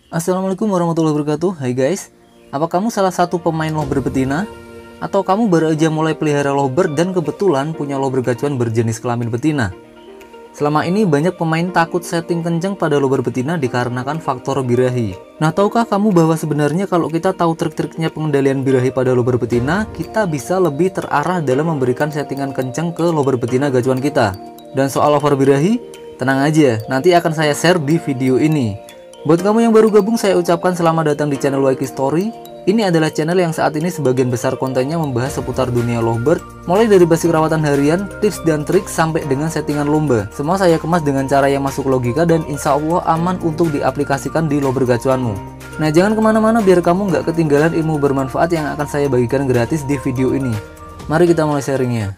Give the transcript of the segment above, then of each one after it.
Assalamualaikum warahmatullahi wabarakatuh. Hai guys, apa kamu salah satu pemain lovebird betina? Atau kamu baru aja mulai pelihara lovebird dan kebetulan punya lovebird gacuan berjenis kelamin betina? Selama ini banyak pemain takut setting kencang pada lovebird betina dikarenakan faktor birahi. Nah, tahukah kamu bahwa sebenarnya kalau kita tahu trik-triknya pengendalian birahi pada lovebird betina, kita bisa lebih terarah dalam memberikan settingan kencang ke lovebird betina gacuan kita. Dan soal over birahi, tenang aja, nanti akan saya share di video ini. Buat kamu yang baru gabung, saya ucapkan selamat datang di channel YK Story. Ini adalah channel yang saat ini sebagian besar kontennya membahas seputar dunia lovebird, mulai dari basic rawatan harian, tips dan trik, sampai dengan settingan lomba. Semua saya kemas dengan cara yang masuk logika dan insya Allah aman untuk diaplikasikan di lovebird gacuanmu. Nah, jangan kemana-mana biar kamu nggak ketinggalan ilmu bermanfaat yang akan saya bagikan gratis di video ini. Mari kita mulai sharingnya.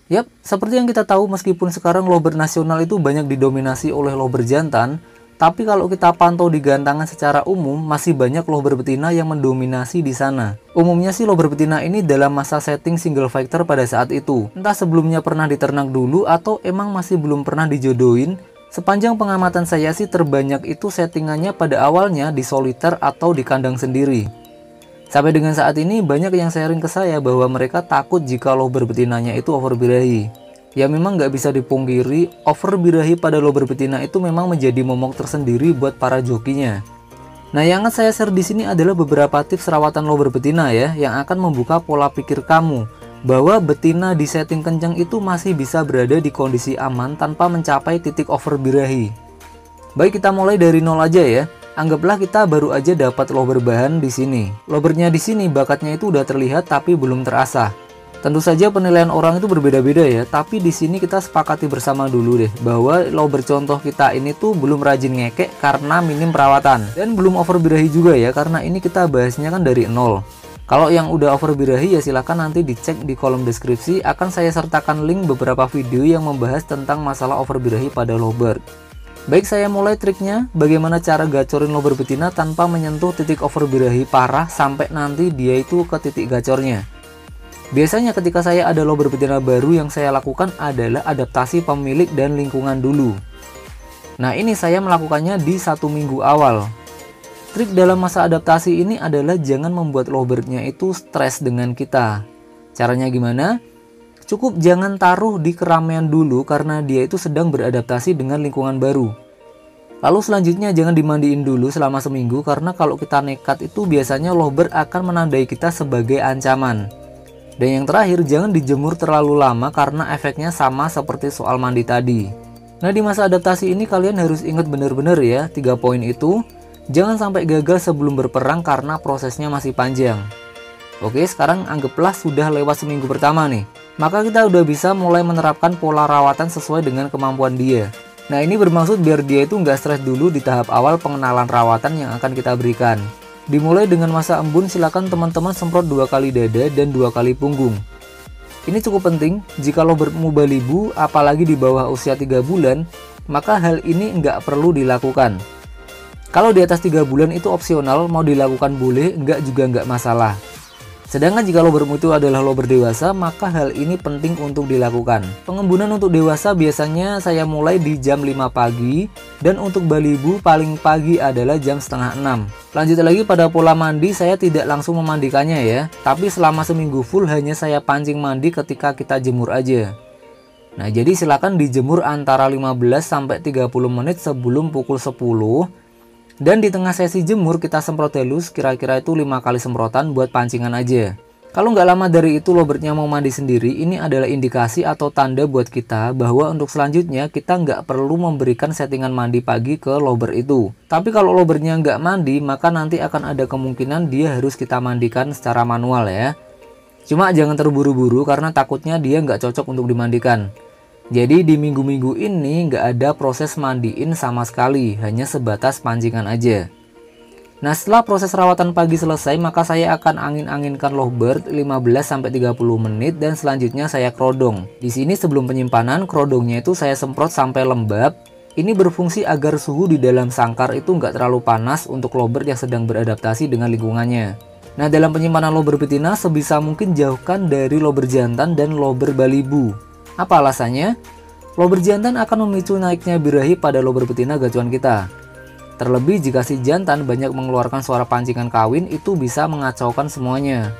Yap, seperti yang kita tahu, meskipun sekarang lovebird nasional itu banyak didominasi oleh lovebird jantan, tapi kalau kita pantau di gantangan secara umum, masih banyak lovebird betina yang mendominasi di sana. Umumnya sih lovebird betina ini dalam masa setting single factor pada saat itu. Entah sebelumnya pernah diternak dulu atau emang masih belum pernah dijodohin. Sepanjang pengamatan saya sih terbanyak itu settingannya pada awalnya di soliter atau di kandang sendiri. Sampai dengan saat ini banyak yang sharing ke saya bahwa mereka takut jika lovebird betinanya itu over birahi. Ya memang nggak bisa dipungkiri, over birahi pada lovebird betina itu memang menjadi momok tersendiri buat para jokinya. Nah, yang akan saya share di sini adalah beberapa tips rawatan lovebird betina ya, yang akan membuka pola pikir kamu bahwa betina di setting kencang itu masih bisa berada di kondisi aman tanpa mencapai titik over birahi. Baik, kita mulai dari nol aja ya. Anggaplah kita baru aja dapat lovebird bahan di sini. Lovebird-nya di sini bakatnya itu udah terlihat tapi belum terasah. Tentu saja penilaian orang itu berbeda-beda ya, tapi di sini kita sepakati bersama dulu deh bahwa lovebird contoh kita ini tuh belum rajin ngekek karena minim perawatan dan belum over birahi juga ya, karena ini kita bahasnya kan dari nol. Kalau yang udah over birahi ya silahkan nanti dicek di kolom deskripsi, akan saya sertakan link beberapa video yang membahas tentang masalah over birahi pada lovebird. Baik, saya mulai triknya, bagaimana cara gacorin lovebird betina tanpa menyentuh titik over birahi parah sampai nanti dia itu ke titik gacornya. Biasanya ketika saya ada lovebird betina baru, yang saya lakukan adalah adaptasi pemilik dan lingkungan dulu. Nah, ini saya melakukannya di 1 minggu awal. Trik dalam masa adaptasi ini adalah jangan membuat lovebirdnya itu stres dengan kita. Caranya gimana? Cukup jangan taruh di keramaian dulu karena dia itu sedang beradaptasi dengan lingkungan baru. Lalu selanjutnya jangan dimandiin dulu selama seminggu, karena kalau kita nekat itu biasanya lovebird akan menandai kita sebagai ancaman. Dan yang terakhir, jangan dijemur terlalu lama karena efeknya sama seperti soal mandi tadi. Nah, di masa adaptasi ini kalian harus ingat bener-bener ya 3 poin itu. Jangan sampai gagal sebelum berperang karena prosesnya masih panjang. Oke, sekarang anggaplah sudah lewat seminggu pertama nih. Maka kita udah bisa mulai menerapkan pola rawatan sesuai dengan kemampuan dia. Nah, ini bermaksud biar dia itu nggak stres dulu di tahap awal pengenalan rawatan yang akan kita berikan. Dimulai dengan masa embun, silakan teman-teman semprot 2 kali dada dan 2 kali punggung. Ini cukup penting jika lovebird-mu balibu, apalagi di bawah usia 3 bulan, maka hal ini nggak perlu dilakukan. Kalau di atas 3 bulan itu opsional, mau dilakukan boleh, nggak juga nggak masalah. Sedangkan jika lovebird itu adalah lovebird dewasa, maka hal ini penting untuk dilakukan. Pengembunan untuk dewasa biasanya saya mulai di jam 5 pagi, dan untuk balibu paling pagi adalah jam setengah 6. Lanjut lagi pada pola mandi, saya tidak langsung memandikannya ya, tapi selama seminggu full hanya saya pancing mandi ketika kita jemur aja. Nah, jadi silakan dijemur antara 15-30 menit sebelum pukul 10. Dan di tengah sesi jemur kita semprot halus, kira-kira itu 5 kali semprotan buat pancingan aja. Kalau nggak lama dari itu lovebirdnya mau mandi sendiri, ini adalah indikasi atau tanda buat kita bahwa untuk selanjutnya kita nggak perlu memberikan settingan mandi pagi ke lovebird itu. Tapi kalau lovebirdnya nggak mandi, maka nanti akan ada kemungkinan dia harus kita mandikan secara manual ya. Cuma jangan terburu-buru karena takutnya dia nggak cocok untuk dimandikan. Jadi di minggu-minggu ini nggak ada proses mandiin sama sekali, hanya sebatas pancingan aja. Nah, setelah proses rawatan pagi selesai, maka saya akan angin-anginkan lovebird 15-30 menit dan selanjutnya saya kerodong. Di sini sebelum penyimpanan, kerodongnya itu saya semprot sampai lembab. Ini berfungsi agar suhu di dalam sangkar itu nggak terlalu panas untuk lovebird yang sedang beradaptasi dengan lingkungannya. Nah, dalam penyimpanan lober betina sebisa mungkin jauhkan dari lober jantan dan lober balibu. Apa alasannya? Lober jantan akan memicu naiknya birahi pada lober betina gacuan kita. Terlebih jika si jantan banyak mengeluarkan suara pancingan kawin, itu bisa mengacaukan semuanya.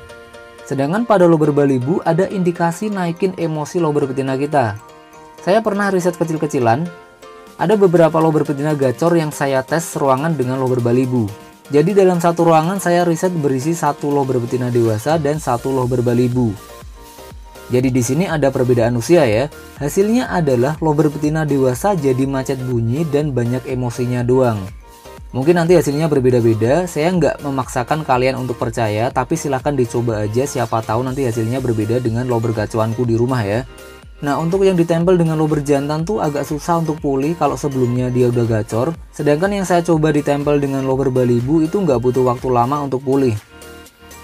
Sedangkan pada lober balibu ada indikasi naikin emosi lober betina kita. Saya pernah riset kecil-kecilan, ada beberapa lober betina gacor yang saya tes ruangan dengan lober balibu. Jadi dalam satu ruangan saya riset berisi satu lober betina dewasa dan satu lober balibu. Jadi di sini ada perbedaan usia ya. Hasilnya adalah lober betina dewasa jadi macet bunyi dan banyak emosinya doang. Mungkin nanti hasilnya berbeda-beda. Saya nggak memaksakan kalian untuk percaya, tapi silahkan dicoba aja. Siapa tahu nanti hasilnya berbeda dengan lober gacuanku di rumah ya. Nah, untuk yang ditempel dengan lober jantan tuh agak susah untuk pulih kalau sebelumnya dia udah gacor. Sedangkan yang saya coba ditempel dengan lober balibu itu nggak butuh waktu lama untuk pulih.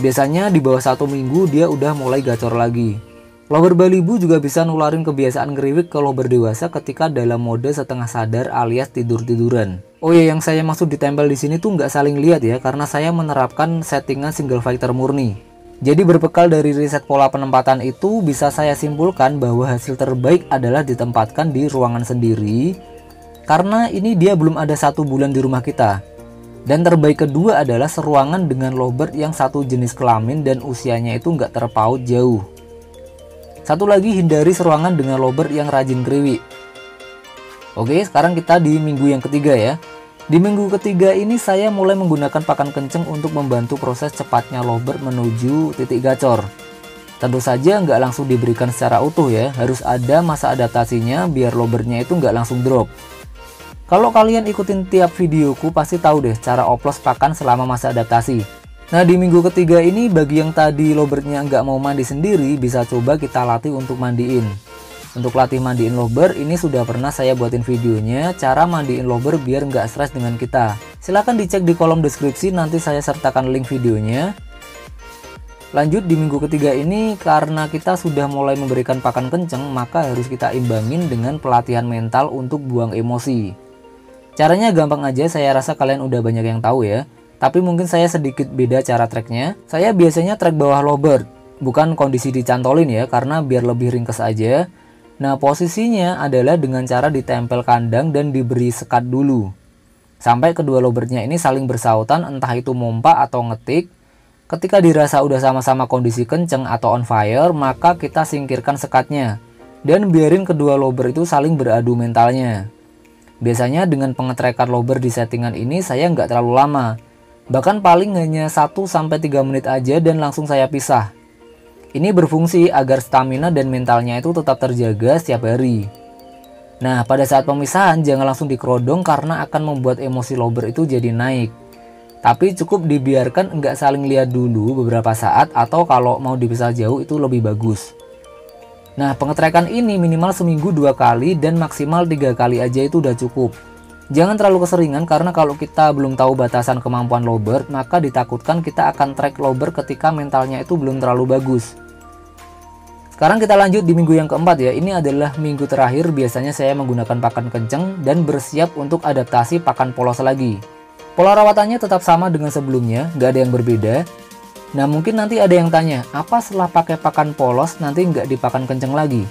Biasanya di bawah 1 minggu dia udah mulai gacor lagi. Lober balibu juga bisa nularin kebiasaan ngeriwik ke lober dewasa ketika dalam mode setengah sadar alias tidur-tiduran. Oh ya, yang saya maksud ditempel di sini tuh nggak saling lihat ya, karena saya menerapkan settingan single fighter murni. Jadi berbekal dari riset pola penempatan itu bisa saya simpulkan bahwa hasil terbaik adalah ditempatkan di ruangan sendiri, karena ini dia belum ada 1 bulan di rumah kita. Dan terbaik kedua adalah seruangan dengan lovebird yang satu jenis kelamin dan usianya itu nggak terpaut jauh. Satu lagi, hindari seruangan dengan lovebird yang rajin kriwik. Oke, sekarang kita di minggu yang ketiga ya. Di minggu ketiga ini saya mulai menggunakan pakan kenceng untuk membantu proses cepatnya lovebird menuju titik gacor. Tentu saja nggak langsung diberikan secara utuh ya, harus ada masa adaptasinya biar lovebirdnya itu nggak langsung drop. Kalau kalian ikutin tiap videoku pasti tahu deh cara oplos pakan selama masa adaptasi. Nah, di minggu ketiga ini bagi yang tadi lovebirdnya nggak mau mandi sendiri, bisa coba kita latih untuk mandiin. Untuk latih mandiin lovebird ini sudah pernah saya buatin videonya, cara mandiin lovebird biar nggak stres dengan kita. Silahkan dicek di kolom deskripsi, nanti saya sertakan link videonya. Lanjut di minggu ketiga ini, karena kita sudah mulai memberikan pakan kenceng, maka harus kita imbangin dengan pelatihan mental untuk buang emosi. Caranya gampang aja, saya rasa kalian udah banyak yang tahu ya. Tapi mungkin saya sedikit beda cara tracknya. Saya biasanya track bawah lovebird, bukan kondisi dicantolin ya, karena biar lebih ringkes aja. Nah, posisinya adalah dengan cara ditempel kandang dan diberi sekat dulu. Sampai kedua lovebirdnya ini saling bersautan, entah itu mompa atau ngetik. Ketika dirasa udah sama-sama kondisi kenceng atau on fire, maka kita singkirkan sekatnya. Dan biarin kedua lovebird itu saling beradu mentalnya. Biasanya dengan pengetrekan lovebird di settingan ini saya nggak terlalu lama. Bahkan paling hanya 1-3 menit aja dan langsung saya pisah. Ini berfungsi agar stamina dan mentalnya itu tetap terjaga setiap hari. Nah, pada saat pemisahan jangan langsung dikerodong karena akan membuat emosi lovebird itu jadi naik. Tapi cukup dibiarkan nggak saling lihat dulu beberapa saat, atau kalau mau dipisah jauh itu lebih bagus. Nah, pengetrekan ini minimal seminggu 2 kali dan maksimal 3 kali aja itu udah cukup. Jangan terlalu keseringan karena kalau kita belum tahu batasan kemampuan lovebird, maka ditakutkan kita akan track lovebird ketika mentalnya itu belum terlalu bagus. Sekarang kita lanjut di minggu yang keempat ya. Ini adalah minggu terakhir biasanya saya menggunakan pakan kenceng dan bersiap untuk adaptasi pakan polos lagi. Pola rawatannya tetap sama dengan sebelumnya, nggak ada yang berbeda. Nah, mungkin nanti ada yang tanya, apa setelah pakai pakan polos nanti nggak dipakan kenceng lagi?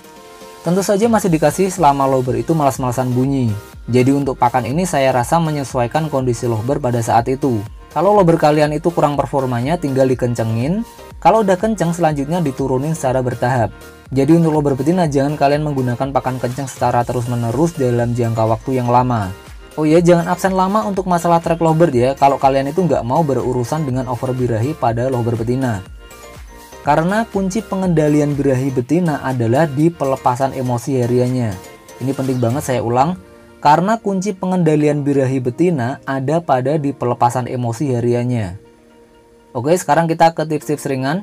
Tentu saja masih dikasih selama lovebird itu malas-malasan bunyi. Jadi untuk pakan ini saya rasa menyesuaikan kondisi lovebird pada saat itu. Kalau lovebird kalian itu kurang performanya tinggal dikencengin. Kalau udah kenceng selanjutnya diturunin secara bertahap. Jadi untuk lovebird betina jangan kalian menggunakan pakan kenceng secara terus-menerus dalam jangka waktu yang lama. Oh ya, jangan absen lama untuk masalah track lovebird ya, kalau kalian itu nggak mau berurusan dengan over birahi pada lovebird betina. Karena kunci pengendalian birahi betina adalah di pelepasan emosi hariannya. Ini penting banget saya ulang, karena kunci pengendalian birahi betina ada pada di pelepasan emosi hariannya. Oke, sekarang kita ke tips-tips ringan.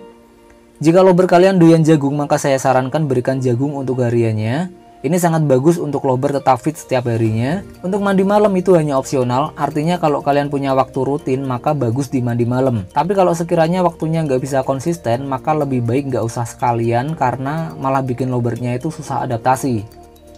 Jika lovebird kalian doyan jagung, maka saya sarankan berikan jagung untuk hariannya. Ini sangat bagus untuk lovebird tetap fit setiap harinya. Untuk mandi malam itu hanya opsional, artinya kalau kalian punya waktu rutin, maka bagus di mandi malam. Tapi kalau sekiranya waktunya nggak bisa konsisten, maka lebih baik nggak usah sekalian, karena malah bikin lovebirdnya itu susah adaptasi.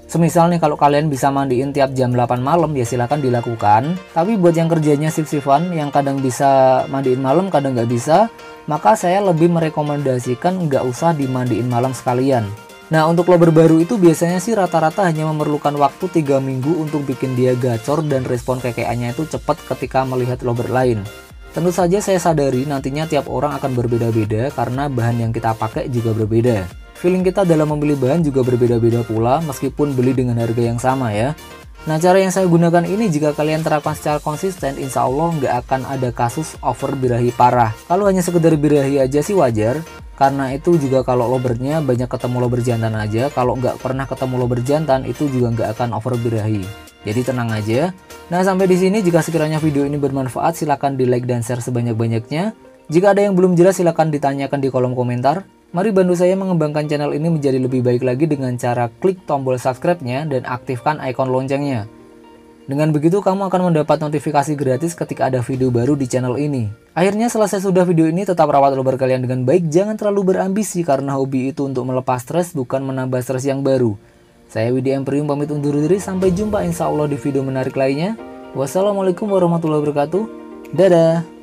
Semisal nih kalau kalian bisa mandiin tiap jam 8 malam ya silahkan dilakukan. Tapi buat yang kerjanya shift-shiftan yang kadang bisa mandiin malam kadang nggak bisa, maka saya lebih merekomendasikan nggak usah dimandiin malam sekalian. Nah, untuk lober baru itu biasanya sih rata-rata hanya memerlukan waktu 3 minggu untuk bikin dia gacor dan respon kekeannya itu cepat ketika melihat lober lain. Tentu saja saya sadari nantinya tiap orang akan berbeda-beda karena bahan yang kita pakai juga berbeda. Feeling kita dalam memilih bahan juga berbeda-beda pula meskipun beli dengan harga yang sama ya. Nah, cara yang saya gunakan ini jika kalian terapkan secara konsisten, insya Allah nggak akan ada kasus over birahi parah. Kalau hanya sekedar birahi aja sih wajar, karena itu juga kalau lobernya banyak ketemu lober jantan aja. Kalau nggak pernah ketemu lober jantan itu juga nggak akan over birahi. Jadi tenang aja. Nah, sampai di sini jika sekiranya video ini bermanfaat silahkan di like dan share sebanyak-banyaknya. Jika ada yang belum jelas silahkan ditanyakan di kolom komentar. Mari bantu saya mengembangkan channel ini menjadi lebih baik lagi dengan cara klik tombol subscribe-nya dan aktifkan ikon loncengnya. Dengan begitu kamu akan mendapat notifikasi gratis ketika ada video baru di channel ini. Akhirnya selesai sudah video ini, tetap rawat lober kalian dengan baik, jangan terlalu berambisi karena hobi itu untuk melepas stres bukan menambah stres yang baru. Saya Widi Emperium pamit undur diri, sampai jumpa insya Allah di video menarik lainnya. Wassalamualaikum warahmatullahi wabarakatuh. Dadah.